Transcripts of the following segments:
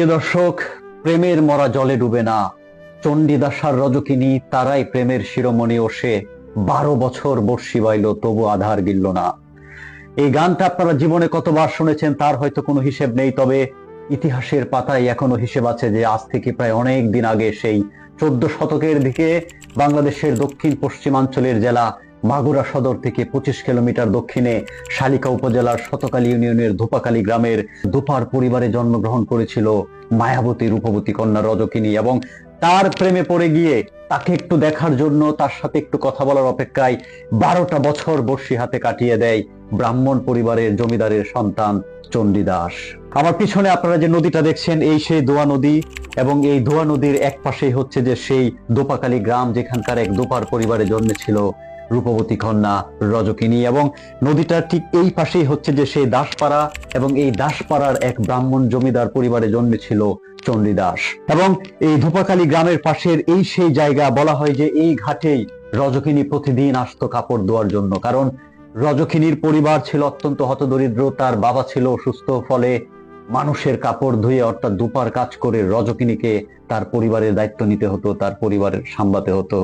প্রিয় দর্শক, প্রেমের মরা জলে ডুবে না, চণ্ডীদাস আর রজকিনী তারাই প্রেমের শিরোমণি। ওসে 12 বছর বর্ষি বাইল তবু আধার গিলল না। এই গানটা আপনারা জীবনে কতবার শুনেছেন তার হয়তো কোনো হিসেব নেই, তবে ইতিহাসের পাতায় এখনো হিসেব আছে যে আজ থেকে প্রায় অনেক দিন আগে, সেই 14 শতকের দিকে বাংলাদেশের দক্ষিণ পশ্চিমাঞ্চলের জেলা মাগুরা সদর থেকে 25 কিলোমিটার দক্ষিণে শালিকা উপজেলার শতকালী ইউনিয়নের ধোপাকালী গ্রামের দুপার পরিবারে জন্মগ্রহণ করেছিল মায়াবতী রূপবতী কন্যা রজকিনী। এবং তার প্রেমে পড়ে গিয়ে তাকে একটু দেখার জন্য, তার সাথে একটু কথা বলার অপেক্ষায় 12টা বছর বর্ষি হাতে কাটিয়ে দেয় ব্রাহ্মণ পরিবারের জমিদারের সন্তান চণ্ডীদাস। আমার পিছনে আপনারা যে নদীটা দেখছেন, এই সেই দোয়া নদী, এবং এই দোয়া নদীর এক পাশেই হচ্ছে যে সেই দোপাকালী গ্রাম, যেখানকার এক দোপার পরিবারে জন্মেছিল রূপবতী কন্যা রজকিনী। এবং নদীটার ঠিক এই পাশেই হচ্ছে যে সেই দাসপাড়া, এবং এই দাসপাড়ার এক ব্রাহ্মণ জমিদার পরিবারে জন্মেছিল চণ্ডীদাস। এবং এই ধোপাকালী গ্রামের পাশের এই সেই জায়গা, বলা হয় যে এই ঘাটেই রজকিনী প্রতিদিন আসতো কাপড় ধোয়ার জন্য। কারণ রজকিনীর পরিবার ছিল অত্যন্ত হতদরিদ্র, তার বাবা ছিল অসুস্থ, ফলে মানুষের কাপড় ধুয়ে অর্থাৎ দুপার কাজ করে রজকিনীকে তার পরিবারের দায়িত্ব নিতে হতো, তার পরিবারের সামলাতে হতো।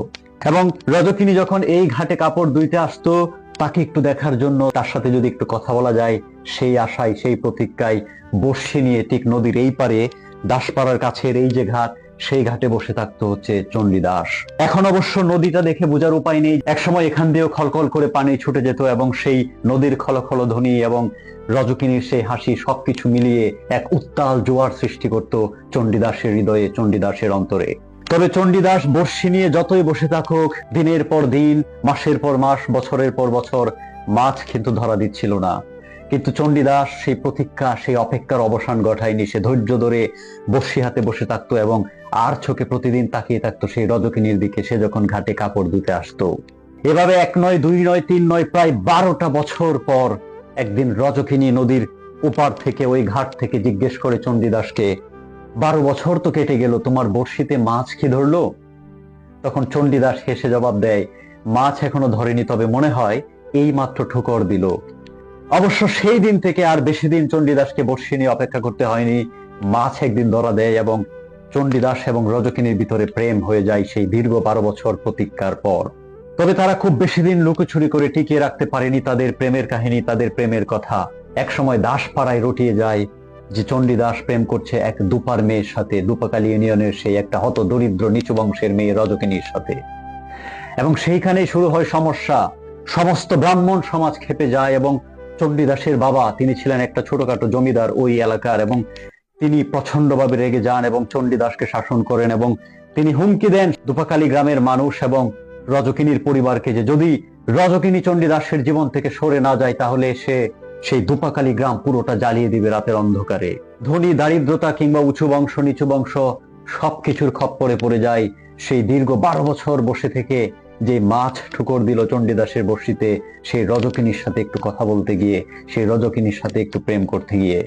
এবং রজকিনী যখন এই ঘাটে কাপড় ধুইতে আসতো, তাকে একটু দেখার জন্য, তার সাথে যদি একটু কথা বলা যায়, সেই আশায়, সেই প্রতীক্ষায় বর্ষি নিয়ে ঠিক নদীর এই পারে দাসপাড়ার কাছের এই যে ঘাট, সেই ঘাটে বসে থাকতো হচ্ছে চণ্ডীদাস। এখন অবশ্য নদীটা দেখে বোঝার উপায় নেই, একসময় এখান দিয়েও খলখল করে পানি ছুটে যেত, এবং সেই নদীর খলখল ধ্বনি এবং রজকিনীর সেই হাসি সবকিছু মিলিয়ে এক উত্তাল জোয়ার সৃষ্টি করত চণ্ডীদাসের হৃদয়ে, চণ্ডীদাসের অন্তরে। তবে চণ্ডীদাস বর্ষি নিয়ে যতই বসে থাকুক, দিনের পর দিন, মাসের পর মাস, বছরের পর বছর, মাছ কিন্তু ধরা দিচ্ছিল না। কিন্তু চণ্ডীদাস সেই প্রতীক্ষা, সেই অপেক্ষার অবসান ঘটায়নি। সে ধৈর্য ধরে বর্ষি হাতে বসে থাকতো এবং আর চোখে প্রতিদিন তাকিয়ে থাকতো সেই রজকিনীর দিকে, সে যখন ঘাটে কাপড় ধুতে আসতো। এভাবে 1 নয়, 2 নয়, 3 নয়, প্রায় 12টা বছর পর একদিন রজকিনী নদীর ওপার থেকে, ওই ঘাট থেকে জিজ্ঞেস করে চণ্ডীদাসকে, 12 বছর তো কেটে গেল, তোমার বর্ষিতে মাছ কি ধরলো? তখন চণ্ডীদাস হেসে জবাব দেয়, মাছ এখনো ধরেনি, তবে মনে হয় এই মাত্র ঠোকর দিল। অবশ্য সেই দিন থেকে আর বেশি দিন চণ্ডীদাসকে বর্ষি নিয়ে অপেক্ষা করতে হয়নি। মাছ একদিন ধরা দেয় এবং চণ্ডীদাস এবং রজকিনীর ভিতরে প্রেম হয়ে যায় সেই দীর্ঘ 12 বছর প্রতীক্ষার পর। তবে তারা খুব বেশি দিন লুকোচুরি করে টিকিয়ে রাখতে পারেনি তাদের প্রেমের কাহিনী, তাদের প্রেমের কথা। একসময় দাসপাড়ায় রটিয়ে যায় যে চণ্ডীদাস প্রেম করছে এক দুপার মেয়ের সাথে, দুপাকালী ইউনিয়নের সেই একটা হত দরিদ্র নিচু বংশের মেয়ে রজকিনীর সাথে। এবং সেইখানেই শুরু হয় সমস্যা। সমস্ত ব্রাহ্মণ সমাজ খেপে যায়, এবং চণ্ডীদাসের বাবা, তিনি ছিলেন একটা ছোটখাটো জমিদার ওই এলাকার, এবং তিনি প্রচন্ডভাবে রেগে যান এবং চণ্ডীদাসকে শাসন করেন। এবং তিনি হুমকি দেন দুপাকালী গ্রামের মানুষ এবং রজকিনীর পরিবারকে যে যদি রজকিনী চণ্ডীদাসের জীবন থেকে সরে না যায়, তাহলে সে সেই দুপাকালী গ্রাম পুরোটা জ্বালিয়ে দিবে রাতের অন্ধকারে। ধনী দারিদ্রতা কিংবা উঁচু বংশ নিচু বংশ সবকিছুর খপ্পরে পড়ে যায় সেই দীর্ঘ 12 বছর বসে থেকে যে মাছ ঠুকর দিল চণ্ডীদাসের বর্ষিতে, সেই রজকিনীর সাথে একটু কথা বলতে গিয়ে, সেই রজকিনীর সাথে একটু প্রেম করতে গিয়ে।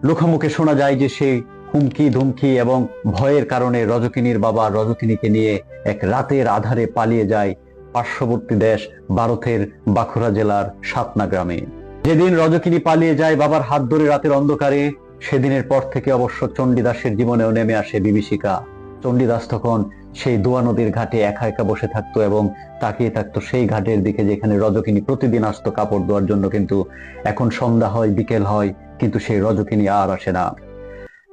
লোকমুখে শোনা যায় যে সেই হুমকি ধুমকি এবং ভয়ের কারণে রজকিনীর বাবা রজকিনীকে নিয়ে এক রাতের আধারে পালিয়ে যায় পার্শ্ববর্তী দেশ ভারতের বাঁকুড়া জেলার সাতনা গ্রামে। যেদিন রজকিনী পালিয়ে যায় বাবার হাত ধরে রাতের অন্ধকারে, সেদিনের পর থেকে অবশ্য চণ্ডীদাসের জীবনেও নেমে আসে বিভীষিকা। চণ্ডীদাস তখন সেই দোয়া নদীর ঘাটে একা একা বসে থাকতো এবং তাকিয়ে থাকতো সেই ঘাটের দিকে যেখানে রজকিনী প্রতিদিন আসতো কাপড় ধোয়ার জন্য। কিন্তু এখন সন্ধ্যা হয়, বিকেল হয়, কিন্তু সেই রজকিনী আর আসে না।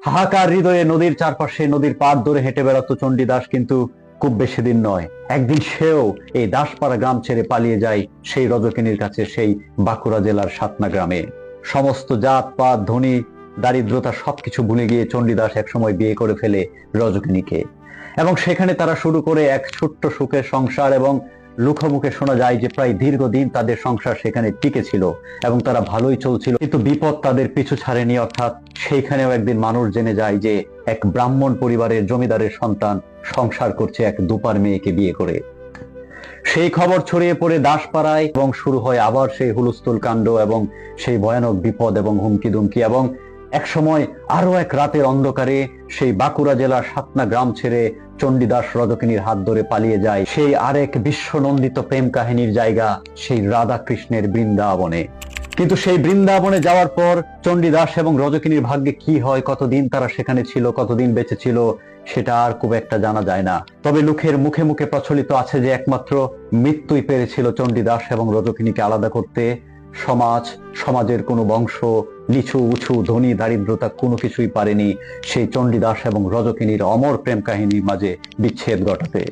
হাহাকার হৃদয়ে নদীর চারপাশে, নদীর পাড় ধরে হেঁটে বেড়াতো চণ্ডীদাস, কিন্তু খুব বেশি দিন নয়, একদিন সেও এই দাসপাড়া গ্রাম ছেড়ে পালিয়ে যায় সেই রজকিনীর কাছে, সেই বাঁকুড়া জেলার সাতনা গ্রামে। সমস্ত জাত পাত, ধনী দারিদ্রতা সবকিছু ভুলে গিয়ে চণ্ডীদাস একসময় বিয়ে করে ফেলে রজকিনীকে, এবং সেখানে তারা শুরু করে এক ছোট্ট সুখের সংসার। এবং লোকমুখে শোনা যায় যে প্রায় দীর্ঘদিন তাদের সংসার সেখানে টিকে ছিল এবং তারা ভালোই চলছিল। কিন্তু বিপদ তাদের পিছু ছাড়েনি, অর্থাৎ সেইখানেও একদিন মানুষ জেনে যায় যে এক ব্রাহ্মণ পরিবারের জমিদারের সন্তান সংসার করছে এক দুপার মেয়েকে বিয়ে করে। সেই খবর ছড়িয়ে পড়ে দাসপাড়ায়, এবং শুরু হয় আবার সেই হুলস্থুল কাণ্ড এবং সেই ভয়ানক বিপদ এবং হুমকি দুমকি। এবং এক সময় আরো এক রাতের অন্ধকারে সেই বাঁকুড়া জেলার সাতনা গ্রাম ছেড়ে চণ্ডীদাস রজকিনীর হাত ধরে পালিয়ে যায় সেই আরেক বিশ্বনন্দিত প্রেম কাহিনীর জায়গা, সেই রাধা কৃষ্ণের বৃন্দাবনে। কিন্তু সেই বৃন্দাবনে যাওয়ার পর চণ্ডীদাস এবং রজকিনীর ভাগ্যে কি হয়, কতদিন তারা সেখানে ছিল, কতদিন বেঁচে ছিল, সেটা আর খুব একটা জানা যায় না। তবে লোকের মুখে মুখে প্রচলিত আছে যে একমাত্র মৃত্যুই পেরেছিল চণ্ডীদাস এবং রজকিনীকে আলাদা করতে। সমাজের কোনো বংশ, নিচু উঁচু ধনী দারিদ্রতা কোনো কিছুই পারেনি সেই চণ্ডীদাস এবং রজকিনীর অমর প্রেম কাহিনীর মাঝে বিচ্ছেদ ঘটাতে।